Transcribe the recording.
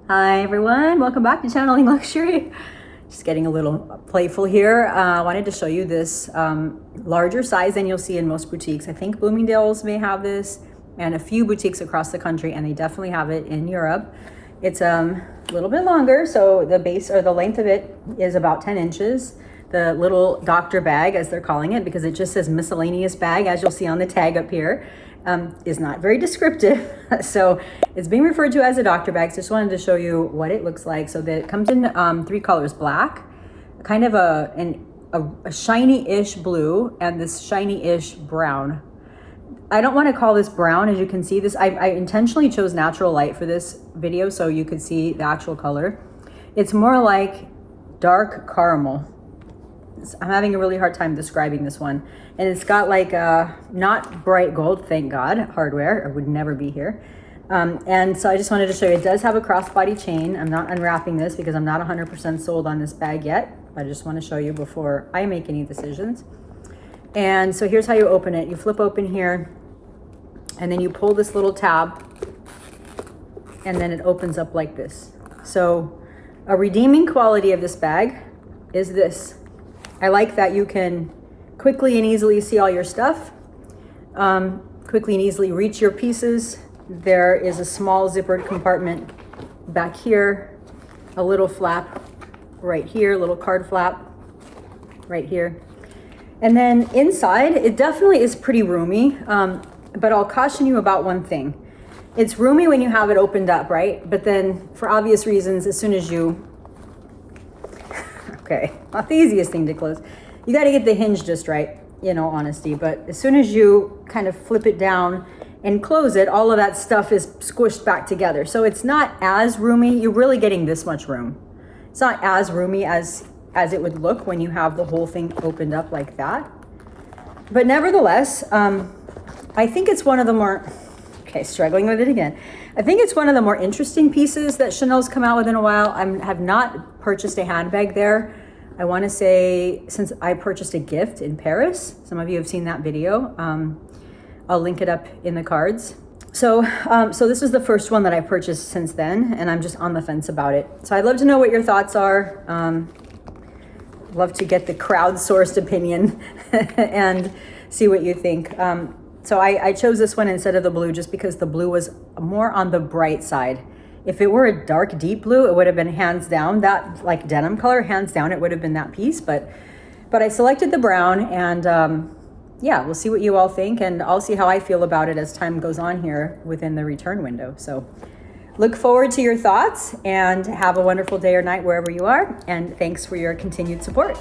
Hi everyone, welcome back to Channeling Luxury. Just getting a little playful here. I wanted to show you this larger size than you'll see in most boutiques. I think Bloomingdale's may have this and a few boutiques across the country, and they definitely have it in Europe. It's a little bit longer, so the base or the length of it is about 10 inches. The little doctor bag, as they're calling it, because it just says miscellaneous bag, as you'll see on the tag up here, is not very descriptive. So it's being referred to as a doctor bag. So just wanted to show you what it looks like. So that it comes in three colors: black, kind of a shiny-ish blue, and this shiny-ish brown. I don't want to call this brown. As you can see, this I intentionally chose natural light for this video so you could see the actual color. It's more like dark caramel. I'm having a really hard time describing this one. And it's got like not bright gold, thank God, hardware. It would never be here. And so I just wanted to show you, it does have a crossbody chain. I'm not unwrapping this because I'm not 100% sold on this bag yet. I just want to show you before I make any decisions. And so here's how you open it. You flip open here, and then you pull this little tab, and then it opens up like this. So a redeeming quality of this bag is this. I like that you can quickly and easily see all your stuff, quickly and easily reach your pieces. There is a small zippered compartment back here, a little flap right here, a little card flap right here. And then inside, it definitely is pretty roomy, but I'll caution you about one thing. It's roomy when you have it opened up, right? But then for obvious reasons, as soon as you, okay, not the easiest thing to close. You got to get the hinge just right, you know, honesty. But as soon as you kind of flip it down and close it, all of that stuff is squished back together. So it's not as roomy. You're really getting this much room. It's not as roomy as it would look when you have the whole thing opened up like that. But nevertheless, I think it's one of the more, okay, struggling with it again. I think it's one of the more interesting pieces that Chanel's come out with in a while. I have not purchased a handbag there. I want to say since I purchased a gift in Paris. Some of you have seen that video. I'll link it up in the cards. So this is the first one that I purchased since then, and I'm just on the fence about it. So I'd love to know what your thoughts are. Love to get the crowdsourced opinion and see what you think. So I chose this one instead of the blue just because the blue was more on the bright side. If it were a dark, deep blue, it would have been hands down that like denim color, hands down, it would have been that piece. But I selected the brown, and yeah, we'll see what you all think, and I'll see how I feel about it as time goes on here within the return window. So look forward to your thoughts, and have a wonderful day or night wherever you are. And thanks for your continued support.